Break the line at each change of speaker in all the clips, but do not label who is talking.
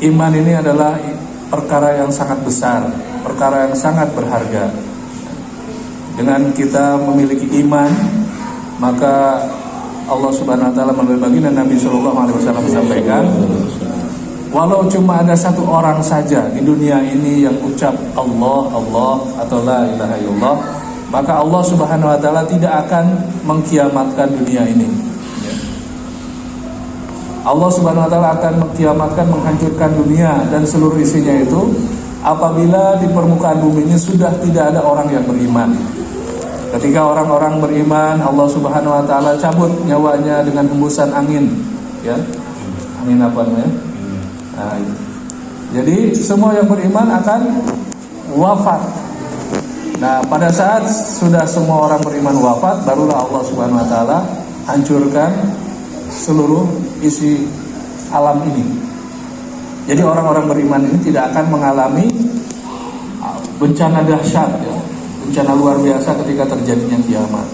iman ini adalah perkara yang sangat besar, perkara yang sangat berharga. Dengan kita memiliki iman, maka Allah Subhanahu wa taala melalui baginda Nabi sallallahu alaihi wasallam sampaikan, walau cuma ada satu orang saja di dunia ini yang ucap Allah, Allah atau la ilaha illallah, maka Allah Subhanahu wa taala tidak akan mengkiamatkan dunia ini. Allah Subhanahu wa taala akan mengkiamatkan, menghancurkan dunia dan seluruh isinya itu apabila di permukaan bumi ini sudah tidak ada orang yang beriman. Ketika orang-orang beriman, Allah Subhanahu wa taala cabut nyawanya dengan hembusan angin, ya. Angin apa namanya? Nah, itu. Jadi semua yang beriman akan wafat. Nah, pada saat sudah semua orang beriman wafat, barulah Allah Subhanahu wa taala hancurkan seluruh isi alam ini. Jadi orang-orang beriman ini tidak akan mengalami bencana dahsyat, ya, bencana luar biasa ketika terjadinya kiamat.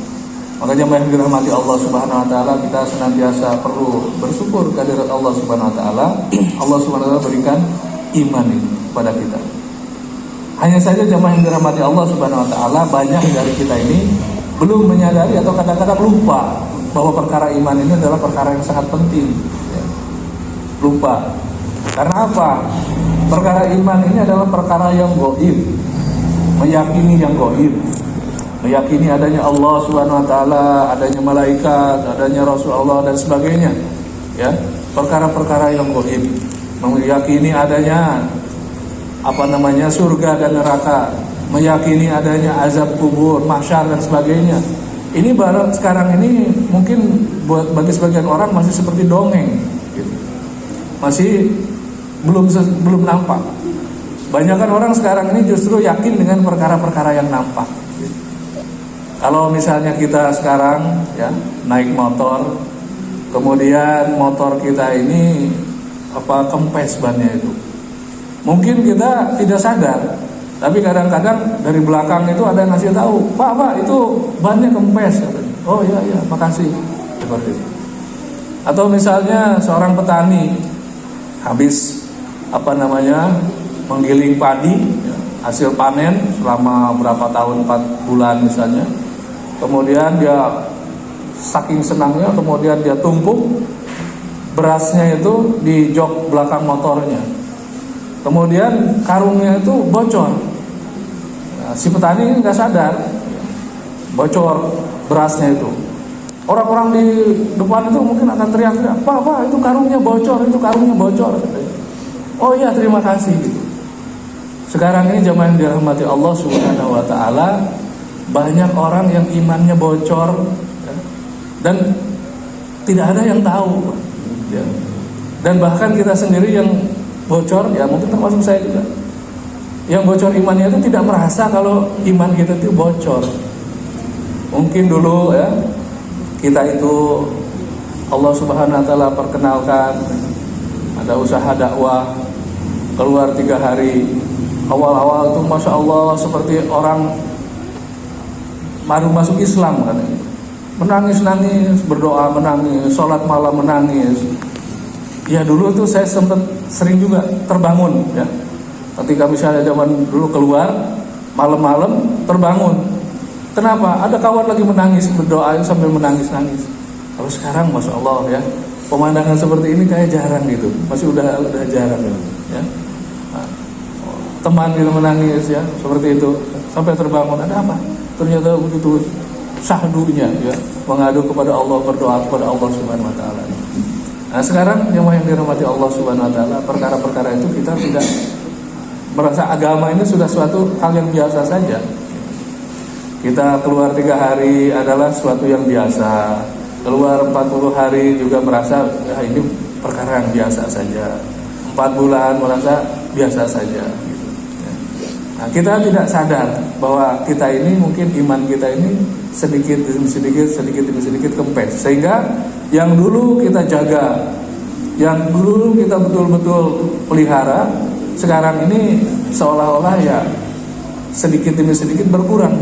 Makanya yang dirahmati Allah Subhanahu wa taala, kita senantiasa perlu bersyukur kehadirat Allah Subhanahu wa taala. Allah Subhanahu wa taala berikan iman ini kepada kita. Hanya saja jemaah yang dirahmati Allah Subhanahu wa taala, banyak dari kita ini belum menyadari atau kadang-kadang lupa bahwa perkara iman ini adalah perkara yang sangat penting, ya. Lupa. Karena apa? Perkara iman ini adalah perkara yang gaib. Meyakini yang gaib, meyakini adanya Allah Subhanahu wa taala, adanya malaikat, adanya Rasulullah dan sebagainya, ya. Perkara-perkara yang gaib. Meyakini adanya surga dan neraka, meyakini adanya azab kubur, mahsyar dan sebagainya. Ini baru sekarang ini mungkin bagi sebagian orang masih seperti dongeng, gitu. Masih belum nampak. Banyakan orang sekarang ini justru yakin dengan perkara-perkara yang nampak. Kalau misalnya kita sekarang, ya, naik motor, kemudian motor kita ini kempes bannya itu, mungkin kita tidak sadar. Tapi kadang-kadang dari belakang itu ada yang ngasih tahu, Pak, itu bannya kempes. Oh iya, makasih. Seperti itu. Atau misalnya seorang petani habis menggiling padi, ya, hasil panen selama berapa tahun, 4 bulan misalnya. Kemudian dia saking senangnya, kemudian dia tumpuk berasnya itu di jok belakang motornya. Kemudian karungnya itu bocor. Nah, si petani ini nggak sadar, bocor berasnya itu. Orang-orang di depan itu mungkin akan teriak-teriak, Pak, itu karungnya bocor, itu karungnya bocor. Oh iya, terima kasih. Gitu. Sekarang ini jemaah yang dirahmati Allah Subhanahu wa taala, banyak orang yang imannya bocor, ya, dan tidak ada yang tahu, ya. Dan bahkan kita sendiri yang bocor, ya mungkin termasuk saya juga, yang bocor imannya itu tidak merasa kalau iman kita itu bocor. Mungkin dulu, ya, kita itu Allah Subhanahu wa taala perkenalkan, ada usaha dakwah, keluar 3 hari. Awal-awal itu Masya Allah seperti orang baru masuk Islam, katanya. Menangis-nangis, berdoa menangis, sholat malam menangis. Ya dulu itu saya sering juga terbangun, ya. Ketika misalnya zaman dulu keluar malam-malam terbangun. Kenapa? Ada kawan lagi menangis, berdoa sambil menangis-nangis. Kalau sekarang Masya Allah, ya, pemandangan seperti ini kayak jarang gitu. Masih udah jarang, ya. Nah, teman gitu menangis, ya, seperti itu sampai terbangun. Ada apa? Ternyata begitu syahdunya, ya, mengadu kepada Allah, berdoa kepada Allah Subhanahu wa taala. Nah, sekarang yang dirahmati Allah Subhanahu wa taala, perkara-perkara itu kita tidak merasa agama ini sudah suatu hal yang biasa saja. Kita keluar 3 hari adalah suatu yang biasa. Keluar 40 hari juga merasa ya, ini perkara yang biasa saja. 4 bulan merasa biasa saja, gitu. Nah, kita tidak sadar bahwa kita ini mungkin iman kita ini sedikit demi sedikit kempes. Sehingga yang dulu kita jaga, yang dulu kita betul-betul pelihara, sekarang ini seolah-olah ya sedikit demi sedikit berkurang.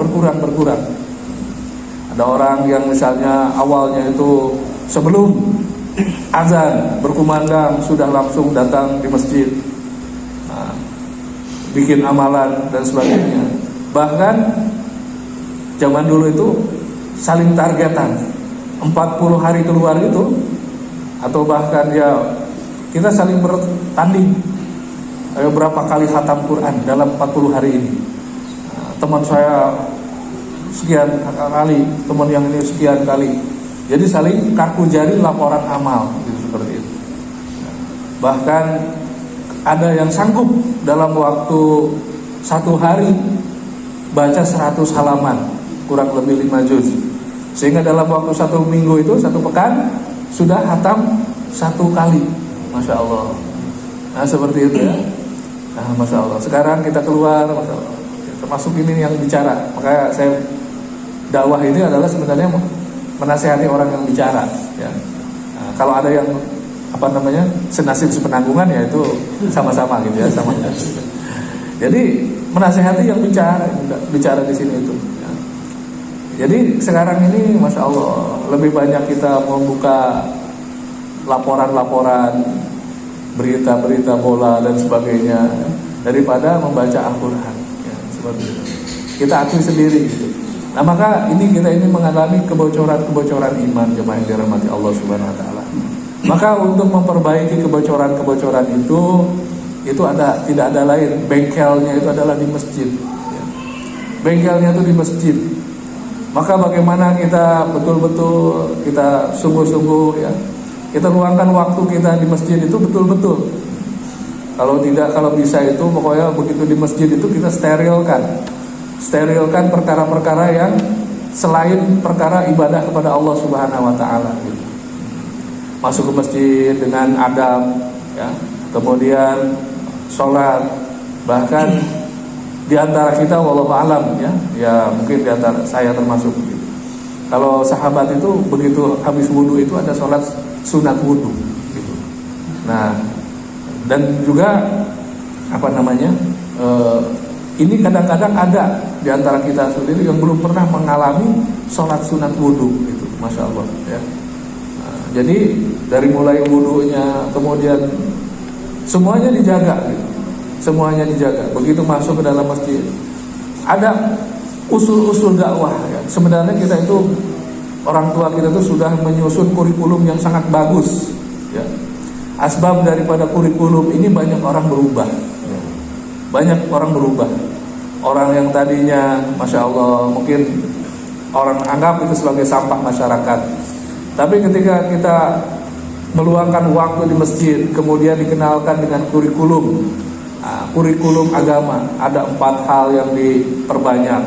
Ada orang yang misalnya awalnya itu sebelum azan berkumandang sudah langsung datang di masjid, bikin amalan dan sebagainya. Bahkan zaman dulu itu saling targetan 40 hari keluar itu, atau bahkan ya kita saling bertanding, ayo berapa kali khatam Quran dalam 40 hari ini. Teman saya sekian kali, teman yang ini sekian kali. Jadi saling kaku jari laporan amal gitu, seperti itu. Bahkan ada yang sanggup dalam waktu 1 hari baca 100 halaman, kurang lebih 5 juz. Sehingga dalam waktu 1 minggu itu, 1 pekan, sudah hatam 1 kali. Masya Allah. Nah seperti itu ya. Nah Masya Allah. Sekarang kita keluar, Masya Allah, termasuk ini yang bicara. Makanya saya dakwah ini adalah sebenarnya menasihati orang yang bicara ya. Nah, kalau ada yang senasib sepenanggungan, ya itu sama-sama gitu ya, sama. Jadi menasihati yang bicara di sini itu ya. Jadi sekarang ini Masya Allah lebih banyak kita membuka laporan-laporan, berita-berita bola dan sebagainya daripada membaca Al-Quran ya, seperti itu. Kita akui sendiri gitu. Nah maka kita ini mengalami kebocoran-kebocoran iman, jemaah yang dirahmati Allah Subhanahu Wa Taala. Maka untuk memperbaiki kebocoran-kebocoran itu tidak ada lain, bengkelnya itu adalah di masjid ya. Bengkelnya itu di masjid. Maka bagaimana kita betul-betul, kita sungguh-sungguh ya, kita luangkan waktu kita di masjid itu betul-betul. Kalau bisa itu pokoknya begitu di masjid itu kita sterilkan perkara-perkara yang selain perkara ibadah kepada Allah Subhanahu Wa Taala gitu. Masuk ke masjid dengan adab ya, kemudian sholat, bahkan di antara kita wallahu alam ya mungkin di antara saya termasuk gitu. Kalau sahabat itu begitu habis wudu itu ada sholat sunat wudu gitu. Nah dan juga ini kadang-kadang ada di antara kita sendiri yang belum pernah mengalami sholat sunat wudu itu, Masya Allah ya. Jadi dari mulai wudunya, kemudian semuanya dijaga gitu. Semuanya dijaga. Begitu masuk ke dalam masjid ada usul-usul dakwah ya. Sebenarnya kita itu, orang tua kita itu sudah menyusun kurikulum yang sangat bagus ya. Asbab daripada kurikulum ini banyak orang berubah ya. Banyak orang berubah. Orang yang tadinya Masya Allah mungkin orang anggap itu sebagai sampah masyarakat, tapi ketika kita meluangkan waktu di masjid, kemudian dikenalkan dengan kurikulum agama, ada 4 hal yang diperbanyak.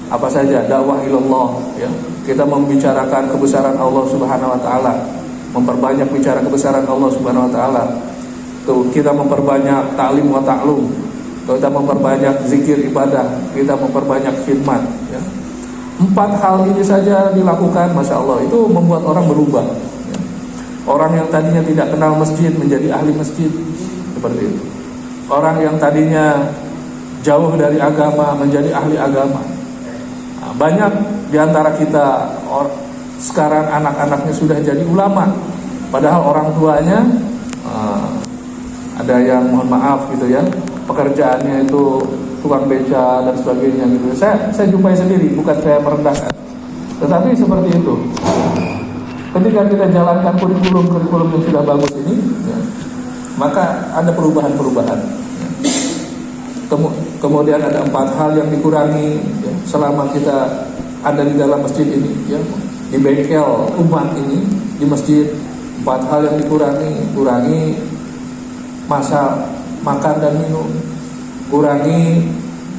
Apa saja? Dakwah ilallah ya. Kita membicarakan kebesaran Allah Subhanahu Wa Taala, memperbanyak bicara kebesaran Allah Subhanahu Wa Taala. Tuh, kita memperbanyak ta'lim wa ta'lum, kita memperbanyak zikir ibadah, kita memperbanyak khidmat ya. 4 hal ini saja dilakukan, Masya Allah, itu membuat orang berubah ya. Orang yang tadinya tidak kenal masjid menjadi ahli masjid, seperti itu. Orang yang tadinya jauh dari agama menjadi ahli agama. Nah, banyak diantara kita sekarang anak-anaknya sudah jadi ulama, padahal orang tuanya ada yang mohon maaf gitu ya, pekerjaannya itu tukang beca dan sebagainya gitu. Saya jumpai sendiri, bukan saya merendahkan, tetapi seperti itu. Ketika kita jalankan kurikulum yang sudah bagus ini ya, maka ada perubahan-perubahan ya. Kemudian ada 4 hal yang dikurangi ya, selama kita ada di dalam masjid ini ya, di bengkel umat ini, di masjid. 4 hal yang kurangi masa makan dan minum, kurangi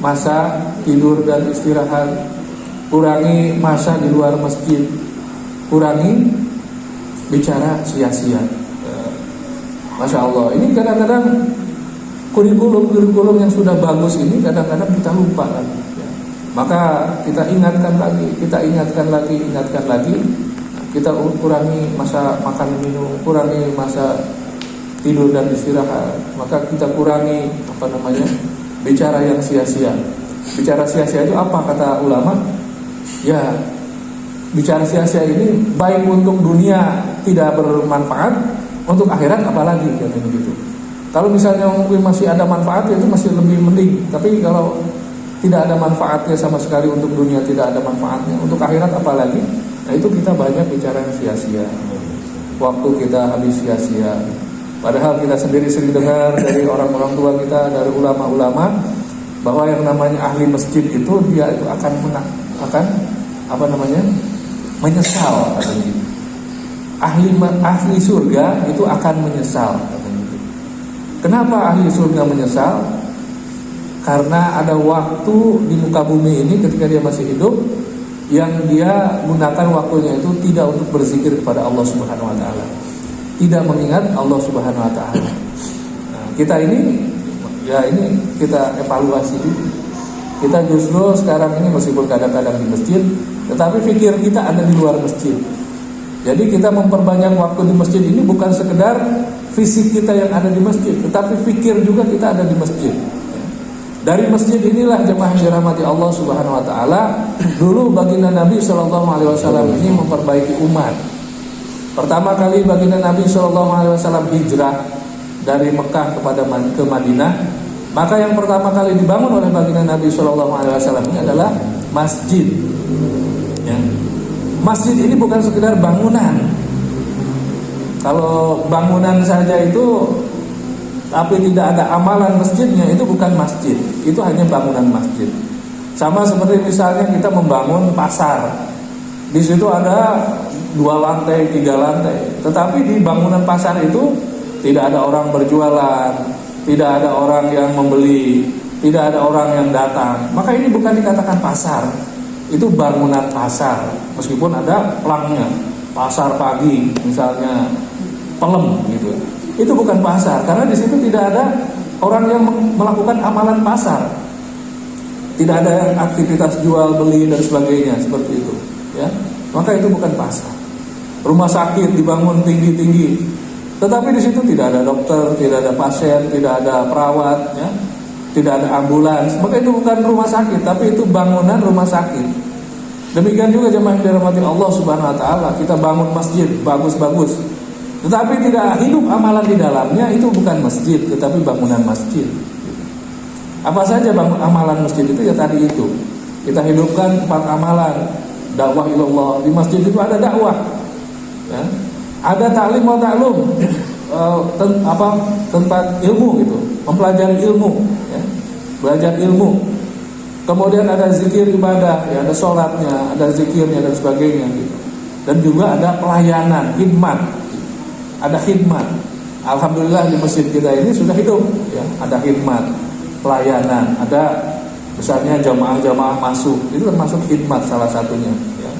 masa tidur dan istirahat, kurangi masa di luar masjid, kurangi bicara sia-sia. Masya Allah, ini kadang-kadang kurikulum yang sudah bagus ini kadang-kadang kita lupa lagi ya. Maka kita ingatkan lagi, kita kurangi masa makan minum, kurangi masa tidur dan istirahat, maka kita kurangi bicara yang sia-sia. Bicara sia-sia itu apa kata ulama? Ya, bicara sia-sia ini baik untuk dunia tidak bermanfaat, untuk akhirat apalagi kan begitu. Kalau misalnya mungkin masih ada manfaatnya itu masih lebih mending. Tapi kalau tidak ada manfaatnya sama sekali, untuk dunia tidak ada manfaatnya, untuk akhirat apalagi, nah itu kita banyak bicara yang sia-sia. Waktu kita habis sia-sia. Padahal kita sendiri sering dengar dari orang-orang tua kita, dari ulama-ulama, bahwa yang namanya ahli masjid itu dia itu akan menyesal katanya. Ahli surga itu akan menyesal katanya. Kenapa ahli surga menyesal? Karena ada waktu di muka bumi ini ketika dia masih hidup yang dia gunakan waktunya itu tidak untuk berzikir kepada Allah Subhanahu wa taala. Tidak mengingat Allah Subhanahu wa taala. Nah, kita ini kita evaluasi dulu. Kita justru sekarang ini meskipun kadang-kadang di masjid, tetapi pikir kita ada di luar masjid. Jadi kita memperbanyak waktu di masjid ini bukan sekedar fisik kita yang ada di masjid, tetapi pikir juga kita ada di masjid. Dari masjid inilah jemaah yang dirahmati Allah Subhanahu wa taala, dulu baginda Nabi sallallahu alaihi wasallam ini memperbaiki umat. Pertama kali baginda Nabi sallallahu alaihi wasallam hijrah dari Mekah ke Madinah, maka yang pertama kali dibangun oleh baginda Nabi sallallahu alaihi wasallam ini adalah masjid. Ya. Masjid ini bukan sekedar bangunan. Kalau bangunan saja itu tapi tidak ada amalan masjidnya, itu bukan masjid, itu hanya bangunan masjid. Sama seperti misalnya kita membangun pasar, di situ ada 2 lantai, 3 lantai, tetapi di bangunan pasar itu tidak ada orang berjualan, tidak ada orang yang membeli, tidak ada orang yang datang, maka ini bukan dikatakan pasar, itu bangunan pasar, meskipun ada pelangnya, pasar pagi misalnya, pelem gitu. Itu bukan pasar, karena di situ tidak ada orang yang melakukan amalan pasar, tidak ada aktivitas jual beli dan sebagainya seperti itu, ya. Maka itu bukan pasar. Rumah sakit dibangun tinggi-tinggi, tetapi di situ tidak ada dokter, tidak ada pasien, tidak ada perawat, ya, tidak ada ambulans, maka itu bukan rumah sakit, tapi itu bangunan rumah sakit. Demikian juga jemaah yang dirahmati Allah Subhanahu wa taala, kita bangun masjid bagus-bagus, tetapi tidak hidup amalan di dalamnya, itu bukan masjid, tetapi bangunan masjid. Apa saja amalan masjid itu? Ya tadi itu, kita hidupkan 4 amalan. Dakwah ilallah, di masjid itu ada dakwah, ya. Ada ta'lim wa ta'lum, tempat ilmu gitu, mempelajari ilmu, ya. Belajar ilmu. Kemudian ada zikir ibadah, ya, ada sholatnya, ada zikirnya dan sebagainya gitu. Dan juga ada pelayanan, khidmat. Ada khidmat. Alhamdulillah di masjid kita ini sudah hidup, ya. Ada khidmat, pelayanan, ada misalnya jamaah-jamaah masuk, itu termasuk khidmat salah satunya, ya.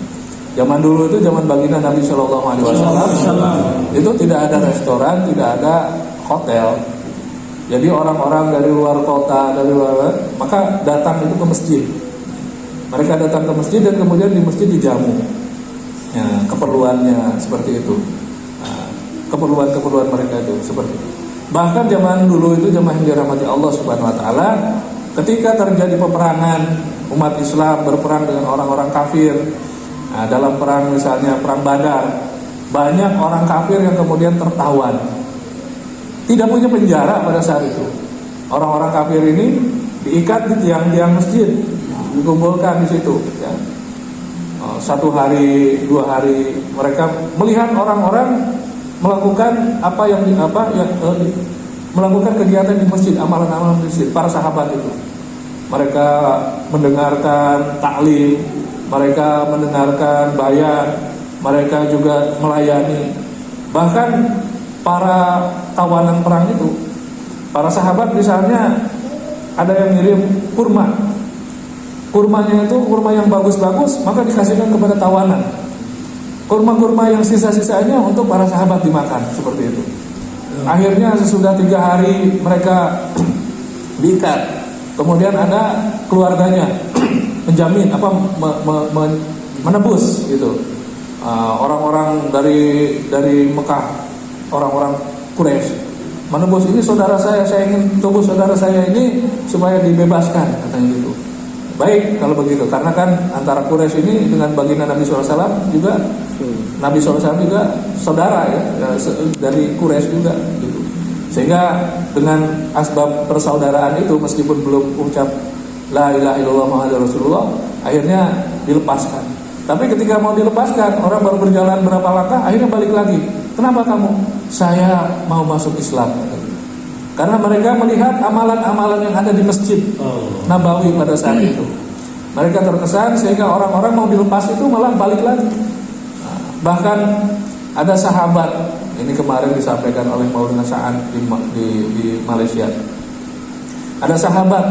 Zaman dulu itu zaman baginda Nabi Shallallahu Alaihi Wasallam itu tidak ada restoran, tidak ada hotel. Jadi orang-orang dari luar kota, dari luar, maka datang itu ke masjid. Mereka datang ke masjid dan kemudian di masjid dijamu, ya, keperluannya seperti itu. Keperluan mereka itu seperti itu. Bahkan zaman dulu itu jemaah yang dirahmati Allah Subhanahu wa taala, ketika terjadi peperangan, umat Islam berperang dengan orang-orang kafir. Nah, dalam perang misalnya perang Badar, banyak orang kafir yang kemudian tertawan. Tidak punya penjara pada saat itu. Orang-orang kafir ini diikat di tiang-tiang masjid, dikumpulkan di situ, ya. 1 hari, 2 hari mereka melihat orang-orang melakukan melakukan kegiatan di masjid, amalan-amalan di masjid, para sahabat itu. Mereka mendengarkan taklim, mereka mendengarkan bayan, mereka juga melayani. Bahkan para tawanan perang itu, para sahabat misalnya ada yang ngirim kurma. Kurmanya itu kurma yang bagus-bagus, maka dikasihkan kepada tawanan. Kurma-kurma yang sisa-sisanya untuk para sahabat dimakan, seperti itu. Akhirnya sesudah 3 hari mereka diikat. Kemudian ada keluarganya menjamin menebus gitu. Orang-orang dari Mekah, orang-orang Quraisy menebus, ini saudara saya ingin tebus saudara saya ini supaya dibebaskan, katanya gitu. Baik kalau begitu, karena kan antara Quraisy ini dengan baginda Nabi SAW juga, Nabi SAW juga saudara, ya, dari Quraisy juga gitu. Sehingga dengan asbab persaudaraan itu, meskipun belum ucap la ilaha illallah Muhammadur Rasulullah, akhirnya dilepaskan. Tapi ketika mau dilepaskan, orang baru berjalan berapa langkah, akhirnya balik lagi. Kenapa kamu? Saya mau masuk Islam. Karena mereka melihat amalan-amalan yang ada di Masjid Nabawi pada saat itu. Mereka terkesan sehingga orang-orang mau dilepas itu malah balik lagi. Bahkan ada sahabat, ini kemarin disampaikan oleh Maulana Sa'ad di Malaysia. Ada sahabat,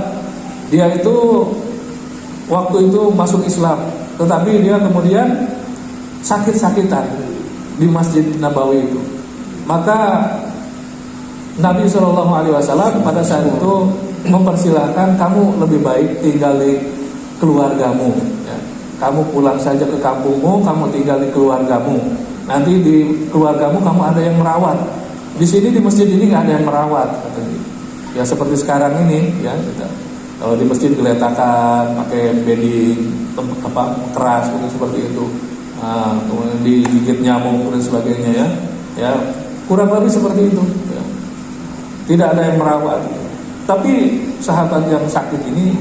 dia itu waktu itu masuk Islam, tetapi dia kemudian sakit-sakitan di Masjid Nabawi itu. Maka Nabi SAW pada saat itu mempersilahkan, kamu lebih baik tinggal di keluargamu, ya. Kamu pulang saja ke kampungmu, kamu tinggal di keluargamu. Nanti di keluargamu kamu ada yang merawat. Di sini di masjid ini nggak ada yang merawat, katanya. Ya seperti sekarang ini, ya. Kalau di masjid geletakan, pakai bedding, keras, seperti itu. Kemudian digigit nyamuk dan sebagainya, ya. Ya kurang lebih seperti itu. Ya. Tidak ada yang merawat. Tapi sahabat yang sakit ini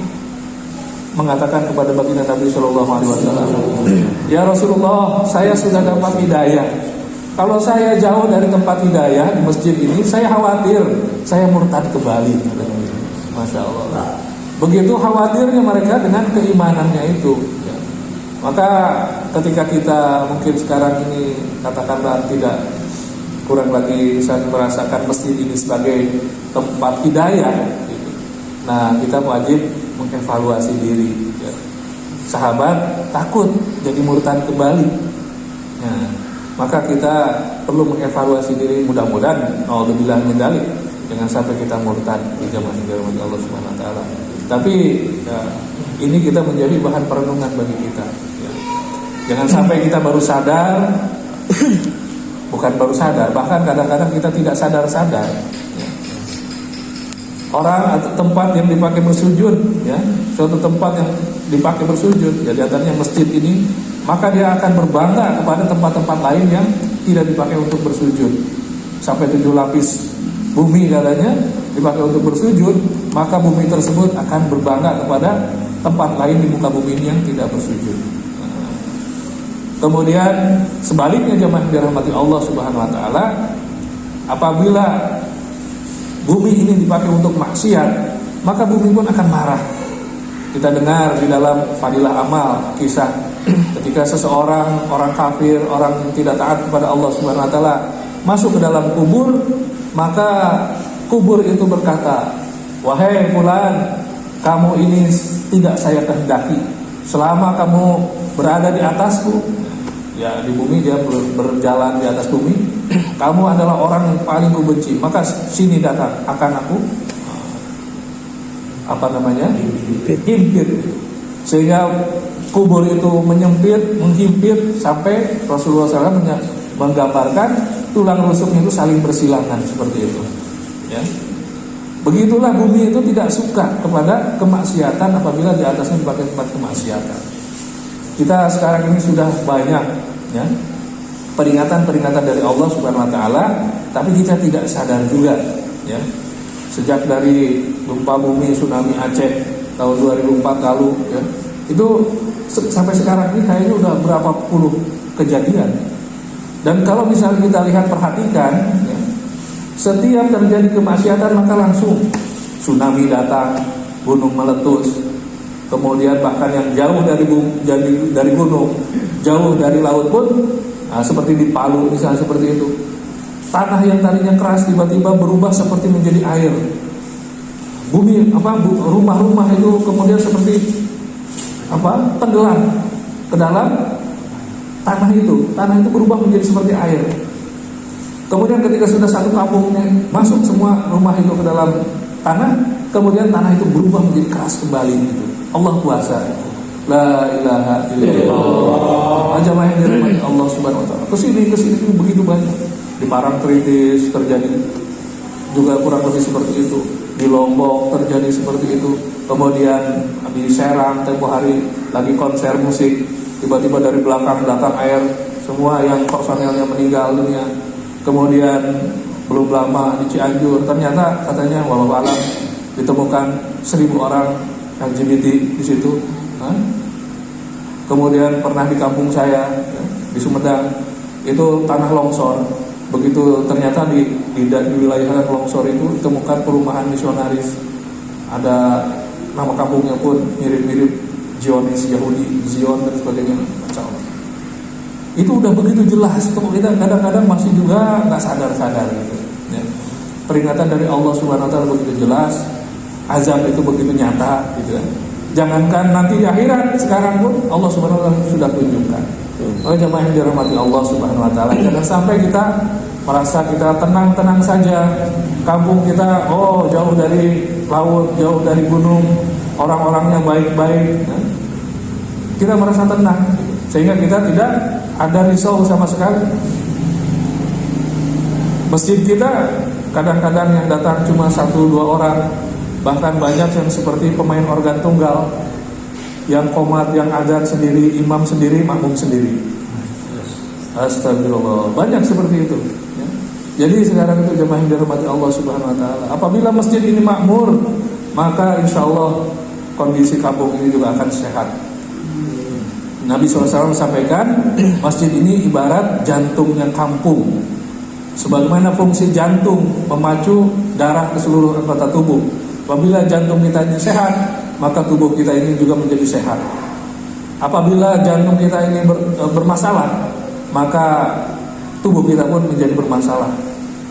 mengatakan kepada baginda Nabi Shallallahu Alaihi Wasallam, ya Rasulullah, saya sudah dapat hidayah. Kalau saya jauh dari tempat hidayah di masjid ini, saya khawatir saya murtad kembali. Masya Allah. Begitu khawatirnya mereka dengan keimanannya itu. Ya. Maka ketika kita mungkin sekarang ini katakanlah tidak kurang lagi bisa merasakan masjid ini sebagai tempat hidayah, gitu. Nah kita wajib mengevaluasi diri, ya. Sahabat takut jadi murtad kembali. Nah, maka kita perlu mengevaluasi diri, mudah-mudahan naudzubillah min dzalik, jangan sampai kita murtad di zaman Allah Subhanahu wa taala. Tapi ya, ini kita menjadi bahan perenungan bagi kita, ya. Jangan sampai kita baru sadar, bukan baru sadar, bahkan kadang-kadang kita tidak sadar-sadar. Orang atau tempat yang dipakai bersujud, ya, suatu tempat yang dipakai bersujud, ya, di antaranya masjid ini, maka dia akan berbangga kepada tempat-tempat lain yang tidak dipakai untuk bersujud. Sampai 7 lapis bumi katanya dipakai untuk bersujud, maka bumi tersebut akan berbangga kepada tempat lain di muka bumi ini yang tidak bersujud. Kemudian sebaliknya jemaah dirahmati Allah Subhanahu wa taala, apabila bumi ini dipakai untuk maksiat, maka bumi pun akan marah. Kita dengar di dalam Fadilah Amal kisah ketika seseorang, orang kafir, orang yang tidak taat kepada Allah Subhanahu wa taala masuk ke dalam kubur, maka kubur itu berkata, "Wahai fulan, kamu ini tidak saya kehendaki. Selama kamu berada di atasku," ya di bumi, dia berjalan di atas bumi, "kamu adalah orang yang paling kubenci. Maka sini datang, akan aku himpit." Sehingga kubur itu menghimpit sampai Rasulullah SAW menggambarkan tulang rusuknya itu saling bersilangan seperti itu. Ya. Begitulah bumi itu tidak suka kepada kemaksiatan apabila di atasnya dipakai tempat kemaksiatan. Kita sekarang ini sudah banyak, ya, peringatan-peringatan dari Allah Subhanahu wa taala, tapi kita tidak sadar juga, ya. Sejak dari gempa bumi tsunami Aceh tahun 2004 lalu, ya, itu sampai sekarang ini kayaknya udah berapa puluh kejadian. Dan kalau misalnya kita lihat, perhatikan, ya, setiap terjadi kemaksiatan maka langsung tsunami datang, gunung meletus. Kemudian bahkan yang jauh dari gunung, jauh dari laut pun, seperti di Palu misalnya seperti itu, tanah yang tadinya keras tiba-tiba berubah seperti menjadi air. Bumi rumah-rumah itu kemudian seperti tenggelam ke dalam tanah itu berubah menjadi seperti air. Kemudian ketika sudah satu kampungnya masuk semua rumah itu ke dalam tanah, kemudian tanah itu berubah menjadi keras kembali gitu. Allah kuasa. La ilaha illallah. Jamaah yang dirahmati Allah Subhanahu wa taala. Kesini begitu banyak. Di Parangtritis terjadi juga kurang lebih seperti itu. Di Lombok terjadi seperti itu. Kemudian di Serang tempo hari lagi konser musik, tiba-tiba dari belakang datang air, semua yang personelnya meninggal dunia. Kemudian belum lama di Cianjur, ternyata katanya walau alam ditemukan 1.000 orang LGBT di situ. Kemudian pernah di kampung saya di Sumedang itu tanah longsor. Begitu ternyata di wilayah longsor itu ditemukan perumahan misionaris. Ada nama kampungnya pun mirip-mirip Zionis Yahudi, Zion dan sebagainya. Masya Allah. Itu udah begitu jelas, kita kadang-kadang masih juga nggak sadar-sadar gitu. Ya. Peringatan dari Allah Subhanahu Wa Taala begitu jelas, azab itu begitu nyata, gitu. Jangankan nanti di akhirat, sekarang pun Allah Subhanahu Wa Taala sudah tunjukkan. Oleh jemaah yang dirahmati Allah Subhanahu Wa Taala, jangan sampai kita merasa kita tenang-tenang saja, kampung kita jauh dari laut, jauh dari gunung, orang-orangnya baik-baik, ya. Kita merasa tenang, sehingga kita tidak ada risau sama sekali. Masjid kita kadang-kadang yang datang cuma 1-2 orang, bahkan banyak yang seperti pemain organ tunggal, yang qomat, yang azan sendiri, imam sendiri, makmum sendiri. Astagfirullah, banyak seperti itu, ya. Jadi sekarang itu jemaah yang dirahmati Allah Subhanahu Wa Taala, apabila masjid ini makmur, maka insya Allah kondisi kampung ini juga akan sehat. Nabi SAW sampaikan, masjid ini ibarat jantungnya kampung. Sebagaimana fungsi jantung memacu darah ke seluruh anggota tubuh. Apabila jantung kita ini sehat, maka tubuh kita ini juga menjadi sehat. Apabila jantung kita ini bermasalah, maka tubuh kita pun menjadi bermasalah.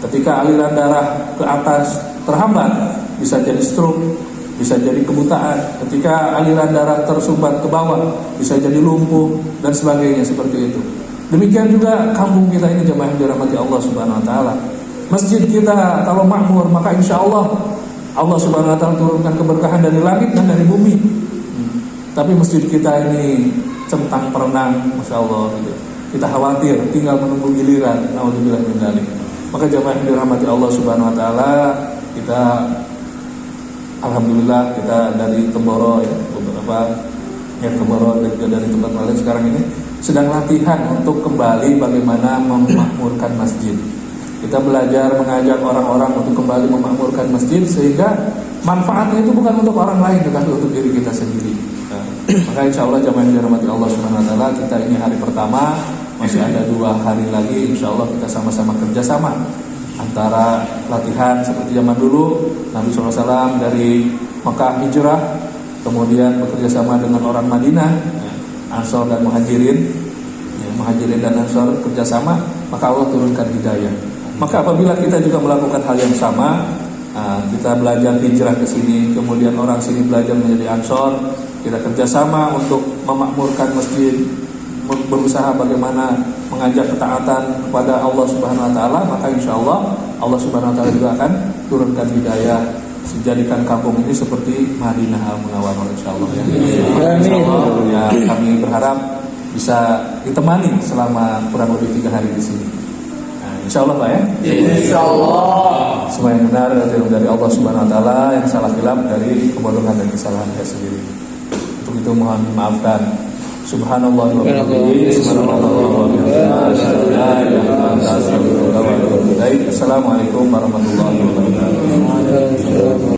Ketika aliran darah ke atas terhambat, bisa jadi stroke, bisa jadi kebutaan. Ketika aliran darah tersumbat ke bawah, bisa jadi lumpuh dan sebagainya seperti itu. Demikian juga kampung kita ini jemaah yang dirahmati Allah Subhanahu Wa Taala. Masjid kita kalau makmur, maka insya Allah Allah Subhanahu Wa Taala turunkan keberkahan dari langit dan dari bumi. Tapi masjid kita ini centang perenang, masya Allah. Kita khawatir, tinggal menunggu giliran. Naudzubillah min dzalik. Maka jemaah yang dirahmati Allah Subhanahu Wa Taala, kita alhamdulillah kita dari Temboro, ya, beberapa Temboro dan juga dari tempat lain sekarang ini sedang latihan untuk kembali bagaimana memakmurkan masjid. Kita belajar mengajak orang-orang untuk kembali memakmurkan masjid, sehingga manfaatnya itu bukan untuk orang lain, tetapi untuk diri kita sendiri. Maka insya Allah jemaah yang dirahmati Allah Subhanahu Wa Taala, kita ini hari pertama, masih ada 2 hari lagi. Insya Allah kita sama-sama kerjasama antara latihan seperti zaman dulu Nabi SAW dari Mekah hijrah, kemudian bekerja sama dengan orang Madinah, Ansor dan Muhajirin, Muhajirin dan Ansor kerjasama, maka Allah turunkan hidayah. Maka apabila kita juga melakukan hal yang sama, kita belajar hijrah ke sini, kemudian orang sini belajar menjadi Ansor, kita kerjasama untuk memakmurkan masjid, berusaha bagaimana mengajak ketaatan kepada Allah Subhanahu Wa Taala, maka insya Allah Allah Subhanahu Wa Taala juga akan turunkan hidayah, menjadikan kampung ini seperti Madinah Al-Munawwarah, insya Allah, ya. Insya Allah, ya, kami berharap bisa ditemani selama kurang lebih 3 hari di sini. Insya Allah Pak, ya.
Insya Allah.
Semua yang benar dari Allah Subhanahu Wa Taala, yang salah hilaf dari kebodohan dan kesalahan saya sendiri. Untuk itu mohon dimaafkan. Subhanallah wa bihamdihi, subhanallah wa bihamdihi. Assalamualaikum warahmatullahi wabarakatuh.